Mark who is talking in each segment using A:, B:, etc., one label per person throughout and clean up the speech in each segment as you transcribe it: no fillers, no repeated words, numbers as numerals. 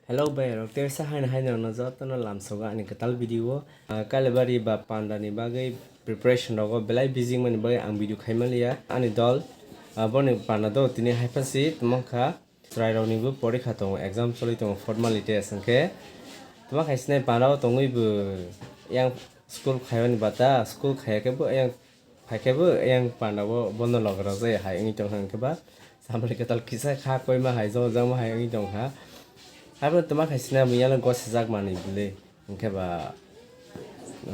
A: Hello bayar, oke sa hai na jot na lam soga ani katal video kale bari ba panda ni bagai preparation rogo belai busy mani bagai ang video khaimalia ani dol boni panda do tini haipasi tumangkha try rog ni bu porikha tong exam choli tong formality asangke tuma khaisne panda tongui bu yang school khaibani bata school khayake bu yang phaike bu yang panda bo bondo logro jai hai ngi tong hangke ba samri katal kisa kha koima hai jo jang hai ngi tong ha Apa teman kasihnya punya gos sejak mana beli, mungkin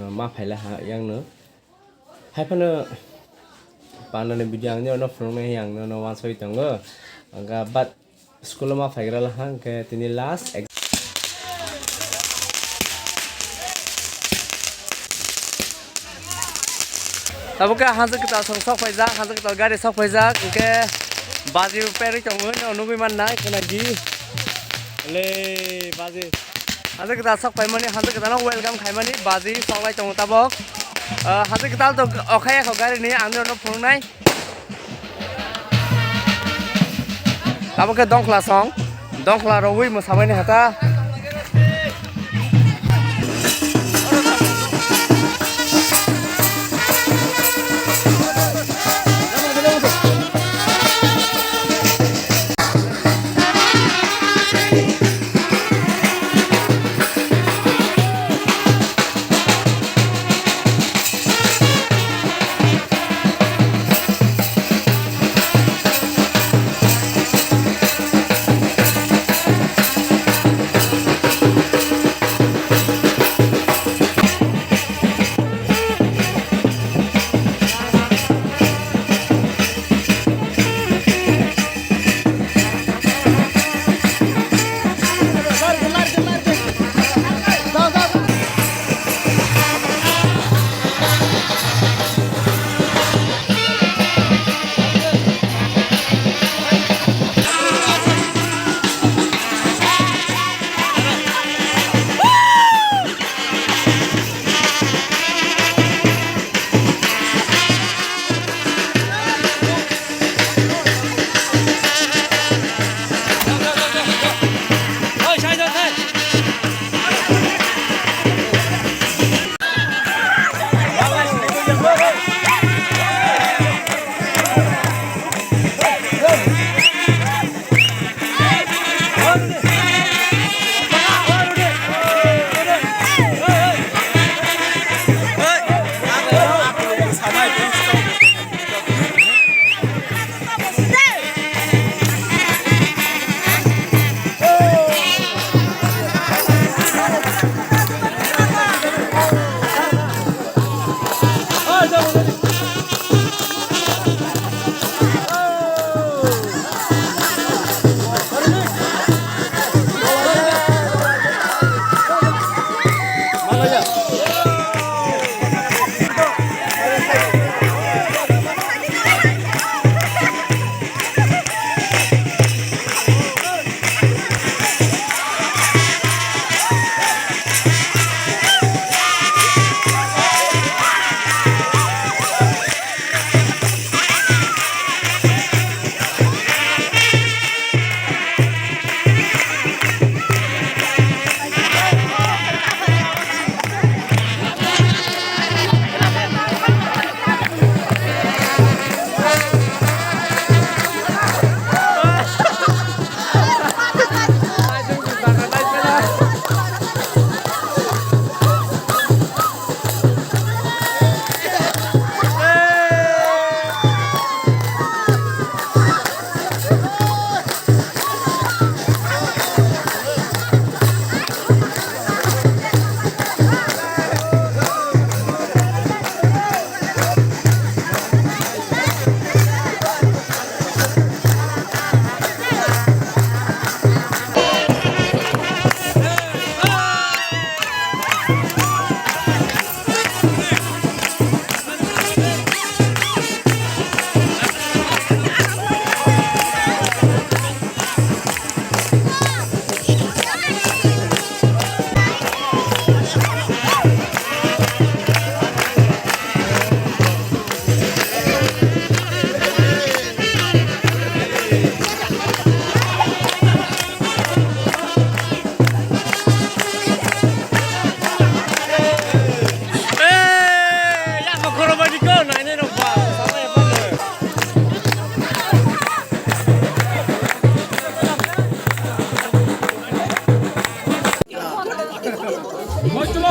A: ma paylah yang nu, hai pun panen video yang ni ono film yang nu wan soi tunggu, angka bat sekolah ma payah lah hang ke tini last. Tapi kan hasil kita sok payah, hasil kita gari sok payah, ke baju peri tunggu, ono bi mana kena gi. Le bazi hase kita sok pai mani hase kita no welcome khai mani bazi sok lai tong tabok hase kita to okhaya kho gari ni angno no phung nai tabok ke dongkhla roi mo samai ni hata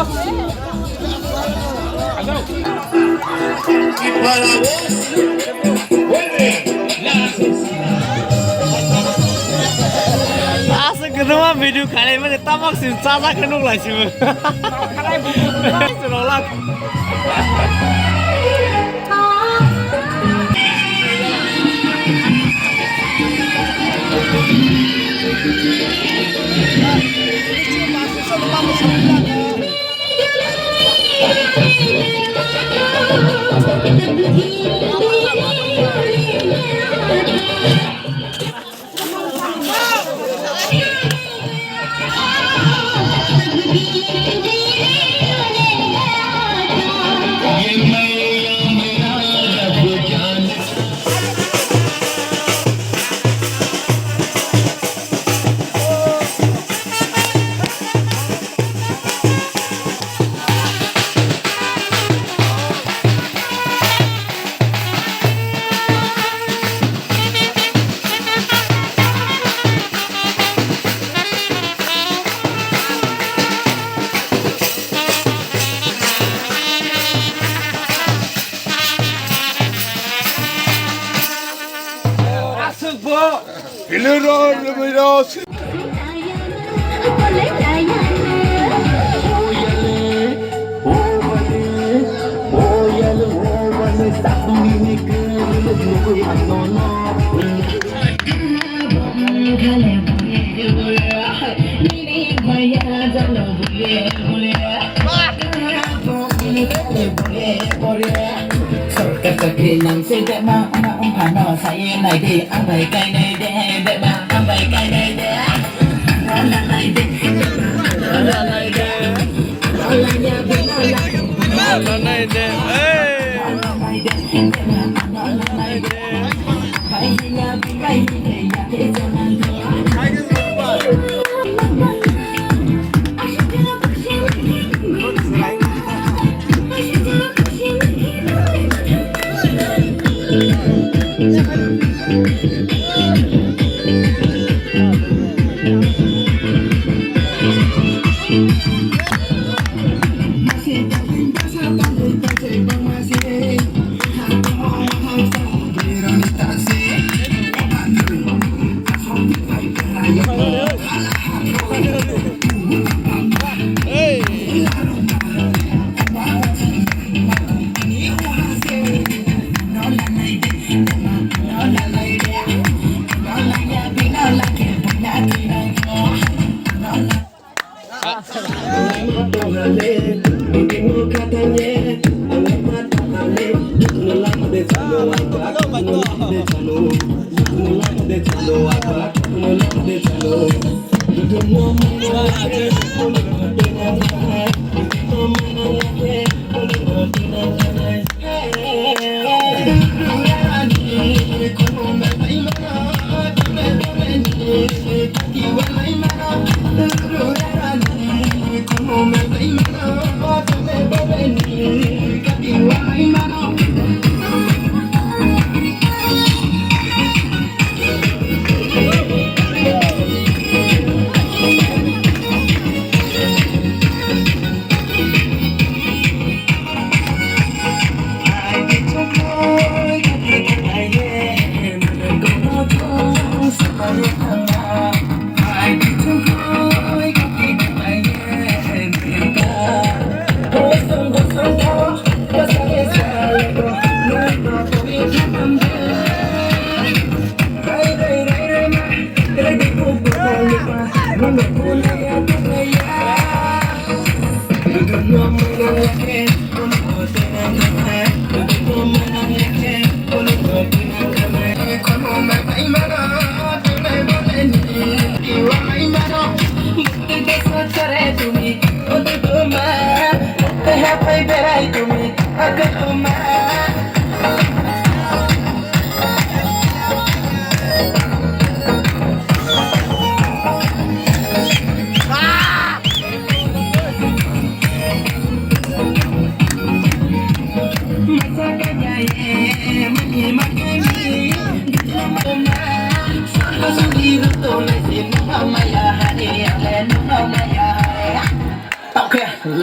B: Y para vos, vuelve la
A: Asal kedua video kali ini tamak sih caca kenung lah sih. Senolak.
B: Giliran luminoso.
C: Nang sẽ đẹp mà ông phản nó say này đi ăn bày cây này đẹp mà ăn bày cây này đẹp nó là này đi nó là này đẹp nó là nhà bên nó là
A: này đẹp ê
C: nó là này đẹp phải nhà bên phải thì nhà thế cho nên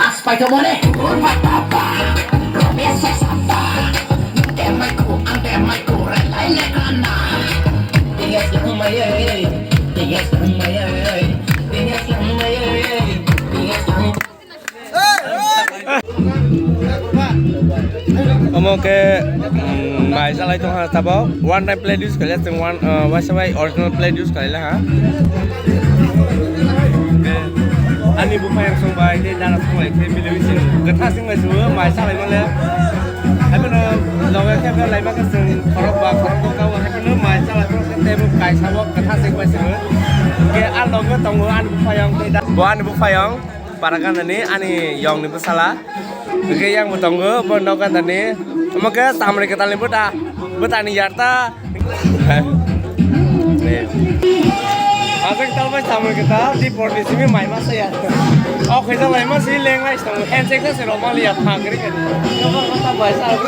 C: Spider boleh kurva papa biasa sapa temaiku antemaiku relai lekana tinggal semaya tinggal semaya tinggal semaya tinggal semaya
A: Oke, mai sa lai tong ha tabo one time play this kali tong one wasawai original play this kali lah ha. Ani bu pa yang song bai de dana song lai ke mi lewi sing gatha sing mai su mai sa lai ma le. Hai mana lawa ke ba lai ma ka sing korok ba korok ko ka wa hai mana mai sa lai ko te bu kai sa bo gatha sing mai su. Ke an lo ko tong an bu pa yang ke da bo an bu pa yang parakan ani ani yong ni bu sala. Oke yang bertangga pendokan tadi, maka sampai kita lihat betani yarta. Asal kita pas sampai kita di pondisi ini main masa ya. Oh kita main masih lengai setengah handshake kita serumah lihat hangkiri kan. Kalau kita bahasa aku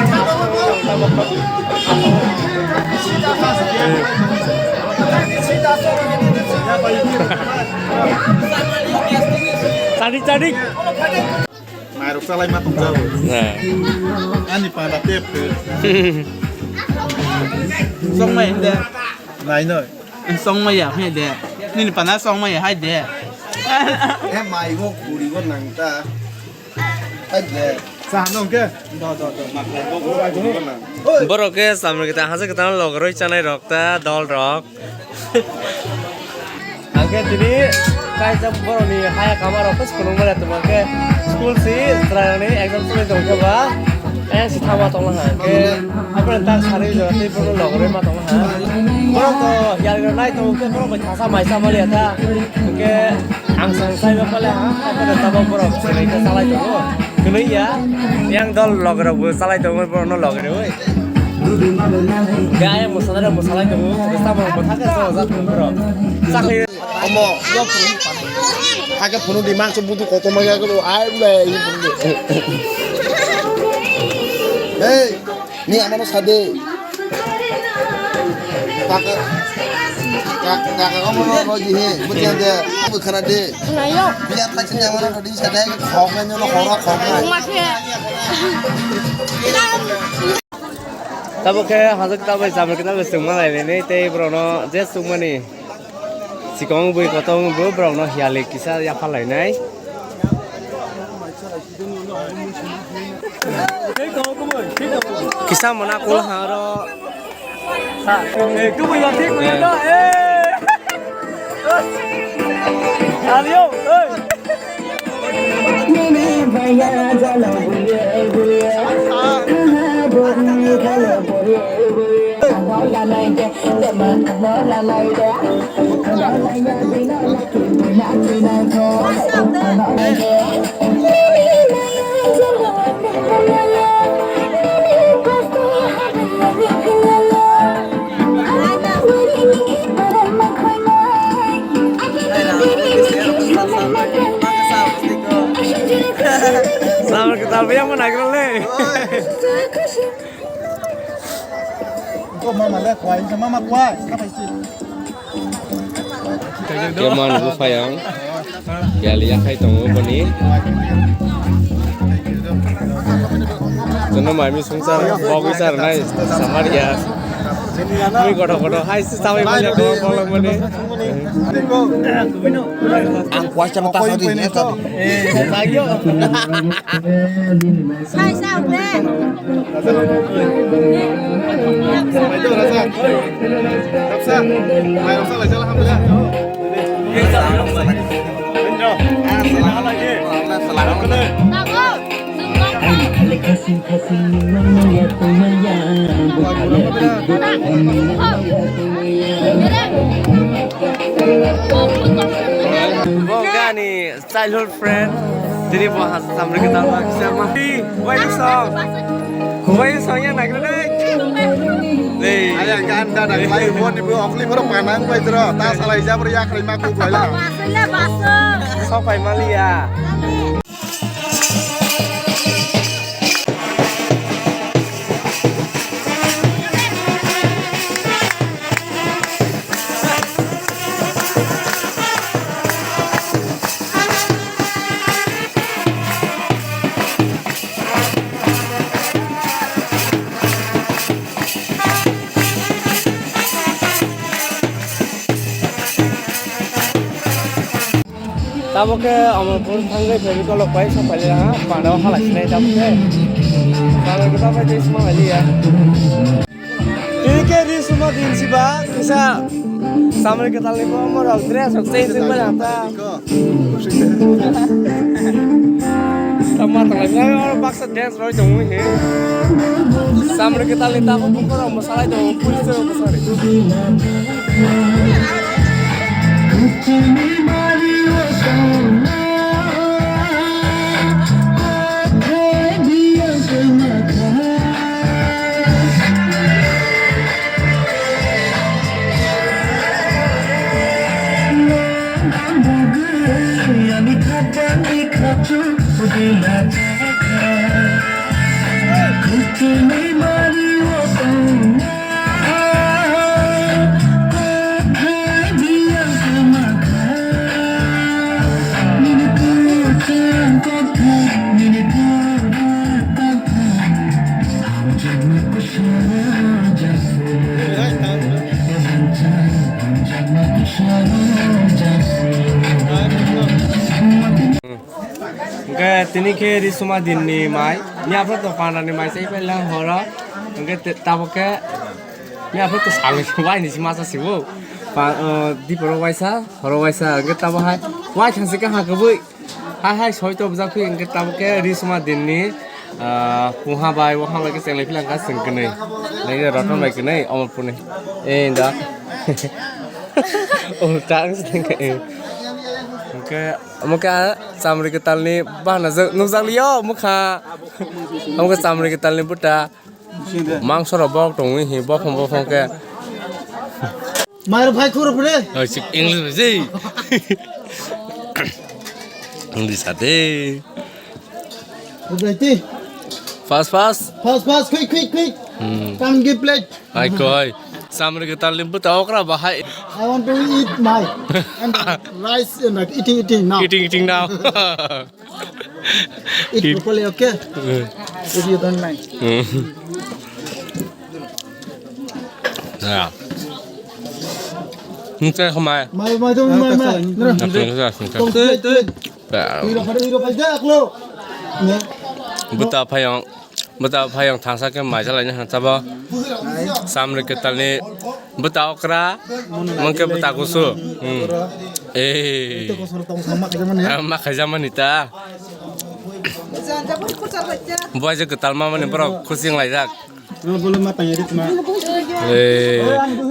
A: Cadik-cadik.
D: Mai rục sa lai ma tung jauh.
A: Nah.
D: Ani pada tiap ke. Song mai deh. Lai noi.
E: Song mai ya hai deh. Ni pada song mai hai deh.
D: Mai go kuri go nang ta. Hai deh. Sa nong ke. Do. Mak lai go kuri go nang.
A: Bro ke sambil kita hasil kita logo channel rokta dol rock. Oke jadi kayak jam bro nih haya kamar apa sekolah mulai tuh make school sih setelah ini exam sudah dong coba si thama tong lah ke apa nanti hari itu nanti bro logo ma tong lah bro tuh yang naik tuh ke bro bahasa maisa malia ta ke angsang saya apa lah apa nanti bro sini ke salah itu kena ya yang dol logo salah itu bro no logo deh gaya masalah itu kita mau bertanya soal satu bro sakit
D: Omo. Haga penuh di mak sebutu kotor maya ko ai le ini penuh. Hey, ni amano sade. Kakak kamu mau jihe, bukan dia, bukan dia.
F: Nayo.
D: Biar macam yang mana tadi sade, khongnya nyono khorok.
A: Tapi kayak hasil kita bersama kita bersama lain ini teh bro no just semua nih si kong bui kotong bui bro no hialik kisah ya palai nai kisah mana aku lah haro cứ bây giờ thích của đó Alio ơi Selamat ketahui yang menaik relay.
D: Kok mama lihat kuai sama mama kuai, apa sih?
A: Keman bu fayang, ya lihat kai tunggu bani. Karena mami sungsar, bagus sar nai, samar ya. Kami kodoh-kodoh, hai sampai banyak kolong bani.
D: Ang kuai sama tas tadi.
A: Lagi yo.
F: Sai sao deh.
D: Itu rasa. Rasa. Mai rasa lah jalan alhamdulillah.
A: Bukan nih childhood friend. Jadi bahas sambil kita sama. Why songnya naik deh. Nih.
D: Ayah kan dah lagi buat ibu okli baru panang baik terus. Tas salah ijab riak lima ku kuai lah.
F: Masuknya masuk.
A: Sampai Malia. tabo ke amor pun tanggai baby kalau pai sampai lah pandau halas nih tabo ke kalau kita pai semua kali ya ini ke di semua di siba bisa sampai kita lihat amor outret sukses semua nyata sama tengahnya orang paksa dance roy dong ini sampai kita lihat aku bukan masalah itu polis itu besar tini ke di semua dini mai ni apa tu pandang ni mai saya pelang hora enggak tahu ke ni apa tu sangat wai ni masa sih wo di perwaisa enggak tahu hai wai chansi ke hak bui hai soi tu bisa ke enggak tahu ke di semua dini puha bai wah lagi saya pelang kan sengkene lagi rata mai kene amor pune dah tak sengkene muka sampai kita ni bahana nuzang liyo muka muka sampai kita ni buta mang soro bok tong ni bok ke
D: मार भाई खुर पड़े
A: English sih English ade
D: berarti
A: fast
D: quick come give plate
A: ai koi sampai kita ni buta okra bahai
D: I want to eat my and rice and eating now
A: eating now
D: eat properly okay if you don't mind
A: ya Mungkin kemana?
D: mai tu mai hiro pada aku lo
A: Betul apa yang tangsa ke masalahnya apa? Sampai kita ni betul okra, mungkin betul kusu.
D: itu kau suruh tong sama ke zaman ya
A: Mak zaman itu. Buat je ketal mama ni bro, kucing lagi tak?
D: boleh matanya di tengah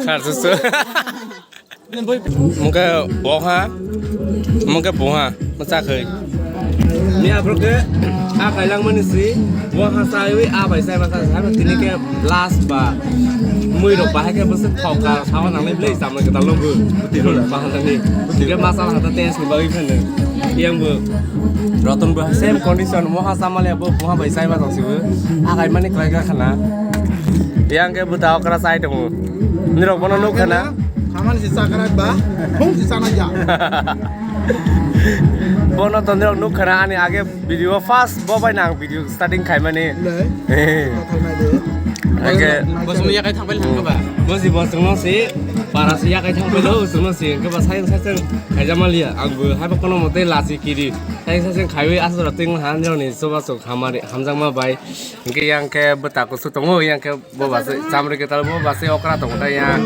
A: Kan susu. Mungkin boha, macam ke? Ni apa ke? Aku hilang manusia, boha saya apa saya macam saya ini ke last ba, mui dok bahaya ke besar kau kau sawan nang lebih sama kita logo, betul bahan tadi. Jika masalah kata tes ni bagi kan, yang rotun bah same condition, boha sama le boha bahaya saya macam sih. Aku ini mana kerja kana, yang ke buta okra saya dong. Ni rok mana nuk kana?
D: Kaman sisa karat ba? Hong sisa aja.
A: Bono tondrok nuk khana ani age video fast bobai nang video starting khai mane age
E: bosmu ya kai thang pel hang ka ba
A: bosi bosno si para si ya kai thang pelo usno si ke ba sai sai khai jamalia angbu ha ba kono mote lasi kiri sai sai khai we asro ting han jo ni so ba so khamare hamjang ma bai ke yang ke bata ko su tongo yang ke bo ba se samre ke tal bo ba se okra tong ta ya